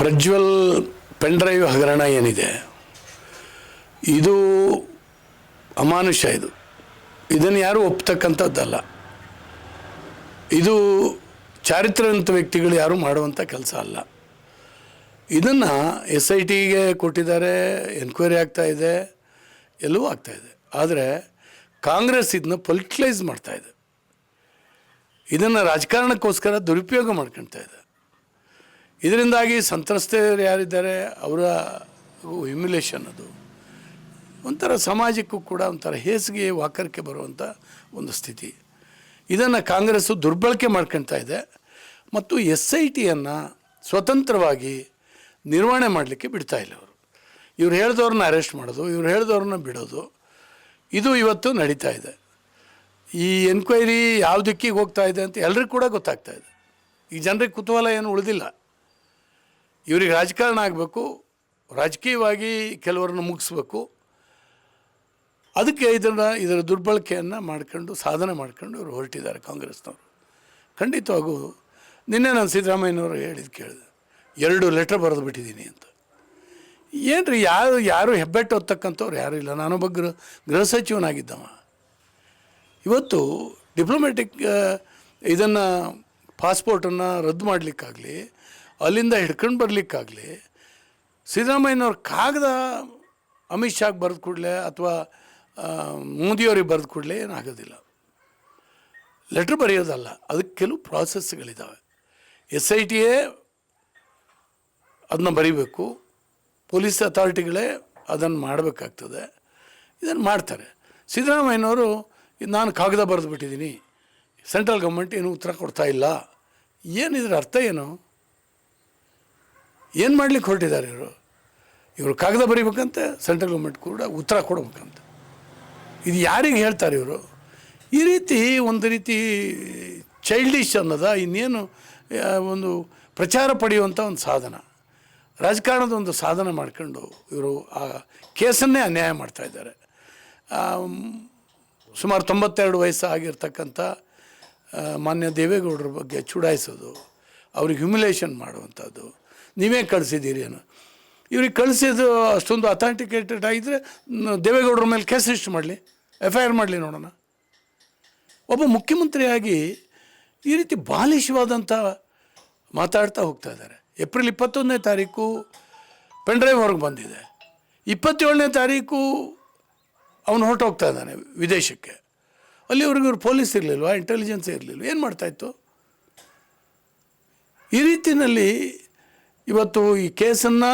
Prajwal pen drive ಹಗರಣ ಏನಿದೆ ಇದು ಅಮಾನುಷ. ಇದನ್ನು ಯಾರೂ ಒಪ್ತಕ್ಕಂಥದ್ದಲ್ಲ. ಇದು ಚಾರಿತ್ರ್ಯವಂತ ವ್ಯಕ್ತಿಗಳು ಯಾರೂ ಮಾಡುವಂಥ ಕೆಲಸ ಅಲ್ಲ. ಇದನ್ನು SITಗೆ ಕೊಟ್ಟಿದ್ದಾರೆ, ಎನ್ಕ್ವೈರಿ ಆಗ್ತಾಯಿದೆ, ಎಲ್ಲವೂ ಆಗ್ತಾಯಿದೆ. ಆದರೆ ಕಾಂಗ್ರೆಸ್ ಇದನ್ನ ಪೊಲಿಟಿಲೈಸ್ ಮಾಡ್ತಾಯಿದೆ, ಇದನ್ನು ರಾಜಕಾರಣಕ್ಕೋಸ್ಕರ ದುರುಪಯೋಗ ಮಾಡ್ಕೊಳ್ತಾ ಇದೆ. ಇದರಿಂದಾಗಿ ಸಂತ್ರಸ್ತರು ಯಾರಿದ್ದಾರೆ ಅವರ ಹ್ಯುಮಿಲೇಷನ್, ಅದು ಒಂಥರ ಸಮಾಜಕ್ಕೂ ಕೂಡ ಒಂಥರ ಹೇಸಿಗೆ ವಾಕರಿಕೆ ಬರುವಂಥ ಒಂದು ಸ್ಥಿತಿ. ಇದನ್ನು ಕಾಂಗ್ರೆಸ್ಸು ದುರ್ಬಳಕೆ ಮಾಡ್ಕೊಳ್ತಾ ಇದೆ ಮತ್ತು SITಯನ್ನು ಸ್ವತಂತ್ರವಾಗಿ ನಿರ್ವಹಣೆ ಮಾಡಲಿಕ್ಕೆ ಬಿಡ್ತಾ ಇಲ್ಲ. ಇವ್ರು ಹೇಳಿದವ್ರನ್ನ ಅರೆಸ್ಟ್ ಮಾಡೋದು, ಇವ್ರು ಹೇಳಿದವ್ರನ್ನ ಬಿಡೋದು, ಇದು ಇವತ್ತು ನಡೀತಾ ಇದೆ. ಈ ಎನ್ಕ್ವೈರಿ ಯಾವ ದಿಕ್ಕಿಗೆ ಹೋಗ್ತಾ ಇದೆ ಅಂತ ಎಲ್ರಿಗೂ ಕೂಡ ಗೊತ್ತಾಗ್ತಾ ಇದೆ. ಈ ಜನರಿಗೆ ಕುತೂಹಲ ಏನು ಉಳಿದಿಲ್ಲ. ಇವ್ರಿಗೆ ರಾಜಕಾರಣ ಆಗಬೇಕು, ರಾಜಕೀಯವಾಗಿ ಕೆಲವರನ್ನು ಮುಗಿಸ್ಬೇಕು. ಅದಕ್ಕೆ ಇದರ ದುರ್ಬಳಕೆಯನ್ನು ಮಾಡ್ಕೊಂಡು ಸಾಧನೆ ಮಾಡ್ಕೊಂಡು ಇವರು ಹೊರಟಿದ್ದಾರೆ ಕಾಂಗ್ರೆಸ್ನವರು. ಖಂಡಿತವಾಗೂ ನಿನ್ನೆ ನಾನು ಸಿದ್ದರಾಮಯ್ಯನವರು ಹೇಳಿದ್ದು ಕೇಳಿದೆ, 2 ಲೆಟ್ರ್ ಬರೆದು ಬಿಟ್ಟಿದ್ದೀನಿ ಅಂತ. ಏನ್ರಿ, ಯಾರು ಹೆಬ್ಬೆಟ್ಟು ಹೊತ್ತಕ್ಕಂಥವ್ರು ಯಾರೂ ಇಲ್ಲ. ನಾನೊಬ್ಬ ಗೃಹ ಸಚಿವನಾಗಿದ್ದವ. ಇವತ್ತು ಡಿಪ್ಲೊಮ್ಯಾಟಿಕ್ ಇದನ್ನು ಪಾಸ್ಪೋರ್ಟನ್ನು ರದ್ದು ಮಾಡಲಿಕ್ಕಾಗಲಿ, ಅಲ್ಲಿಂದ ಹಿಡ್ಕೊಂಡು ಬರಲಿಕ್ಕಾಗಲಿ, ಸಿದ್ದರಾಮಯ್ಯನವ್ರ ಕಾಗದ ಅಮಿತ್ ಶಾಗೆ ಬರೆದು ಕೂಡಲೇ ಅಥವಾ ಮೋದಿಯವ್ರಿಗೆ ಬರೆದು ಕೂಡಲೇ ಏನಾಗೋದಿಲ್ಲ. ಲೆಟ್ರ್ ಬರೆಯೋದಲ್ಲ, ಅದಕ್ಕೆ ಕೆಲವು ಪ್ರಾಸೆಸ್ಗಳಿದ್ದಾವೆ. SITಯೇ ಅದನ್ನ ಬರೀಬೇಕು, ಪೊಲೀಸ್ ಅಥಾರಿಟಿಗಳೇ ಅದನ್ನು ಮಾಡಬೇಕಾಗ್ತದೆ. ಇದನ್ನು ಮಾಡ್ತಾರೆ. ಸಿದ್ದರಾಮಯ್ಯನವರು ನಾನು ಕಾಗದ ಬರೆದು ಬಿಟ್ಟಿದ್ದೀನಿ, ಸೆಂಟ್ರಲ್ ಗೌರ್ಮೆಂಟ್ ಏನು ಉತ್ತರ ಕೊಡ್ತಾ ಇಲ್ಲ. ಏನಿದ್ರ ಅರ್ಥ ಏನು? ಏನು ಮಾಡಲಿಕ್ಕೆ ಹೊರಟಿದ್ದಾರೆ ಇವರು ಕಾಗದ ಬರೀಬೇಕಂತೆ, ಸೆಂಟ್ರಲ್ ಗೌರ್ಮೆಂಟ್ ಕೂಡ ಉತ್ತರ ಕೊಡಬೇಕಂತ. ಇದು ಯಾರಿಗೆ ಹೇಳ್ತಾರೆ ಇವರು? ಈ ರೀತಿ ಒಂದು ರೀತಿ ಚೈಲ್ಡಿಶ್ ಅನ್ನೋದ, ಇನ್ನೇನು ಒಂದು ಪ್ರಚಾರ ಪಡೆಯುವಂಥ ಒಂದು ಸಾಧನ, ರಾಜಕಾರಣದ ಒಂದು ಸಾಧನ ಮಾಡ್ಕೊಂಡು ಇವರು ಆ ಕೇಸನ್ನೇ ಅನ್ಯಾಯ ಮಾಡ್ತಾಯಿದ್ದಾರೆ. ಸುಮಾರು 92 ವಯಸ್ಸು ಆಗಿರ್ತಕ್ಕಂಥ ಮಾನ್ಯ ದೇವೇಗೌಡರ ಬಗ್ಗೆ ಚುಡಾಯಿಸೋದು, ಅವ್ರಿಗೆ ಹ್ಯುಮಿಲೇಷನ್ ಮಾಡುವಂಥದ್ದು, ನೀವೇ ಕಳಿಸಿದ್ದೀರಿ ಅನ್ನೋ. ಇವ್ರಿಗೆ ಕಳಿಸಿದ್ದು ಅಷ್ಟೊಂದು ಅಥೆಂಟಿಕೇಟೆಡ್ ಆಗಿದ್ದರೆ ದೇವೇಗೌಡರ ಮೇಲೆ ಕೇಸ್ ರಿಜಿಸ್ಟರ್ ಮಾಡಲಿ, FIR ಮಾಡಲಿ, ನೋಡೋಣ. ಒಬ್ಬ ಮುಖ್ಯಮಂತ್ರಿಯಾಗಿ ಈ ರೀತಿ ಬಾಲಿಶವಾದಂಥ ಮಾತಾಡ್ತಾ ಹೋಗ್ತಾ ಇದ್ದಾರೆ. ಏಪ್ರಿಲ್ 21ನೇ ತಾರೀಕು ಪೆನ್ ಡ್ರೈವ್ ಹೊರಗೆ ಬಂದಿದೆ. 27ನೇ ತಾರೀಕು ಅವನು ಹೊರಟೋಗ್ತಾ ಇದ್ದಾನೆ ವಿದೇಶಕ್ಕೆ. ಅಲ್ಲಿವರೆಗೂ ಇವ್ರು ಪೊಲೀಸ್ ಇರಲಿಲ್ವ, ಇಂಟೆಲಿಜೆನ್ಸ್ ಇರಲಿಲ್ವ, ಏನು ಮಾಡ್ತಾಯಿತ್ತು? ಈ ರೀತಿಯಲ್ಲಿ ಇವತ್ತು ಈ ಕೇಸನ್ನು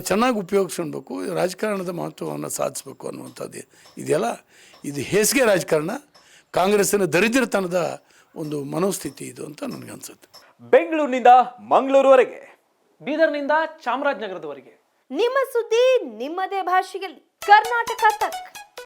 ಚೆನ್ನಾಗಿ ಉಪಯೋಗಿಸ್ಕೊಳ್ಬೇಕು, ರಾಜಕಾರಣದ ಮಹತ್ವವನ್ನು ಸಾಧಿಸಬೇಕು ಅನ್ನುವಂಥದ್ದು ಇದೆಯಲ್ಲ, ಇದು ಹೇಸಿಗೆ ರಾಜಕಾರಣ, ಕಾಂಗ್ರೆಸ್ಸಿನ ದರಿದ್ರತನದ ಒಂದು ಮನೋಸ್ಥಿತಿ ಇದು ಅಂತ ನನಗನ್ಸುತ್ತೆ. ಬೆಂಗಳೂರಿನಿಂದ ಮಂಗಳೂರುವರೆಗೆ, ಬೀದರ್ನಿಂದ ಚಾಮರಾಜನಗರದವರೆಗೆ ನಿಮ್ಮ ಸುದ್ದಿ ನಿಮ್ಮದೇ ಭಾಷೆಯಲ್ಲಿ. ಕರ್ನಾಟಕ ತಕ್.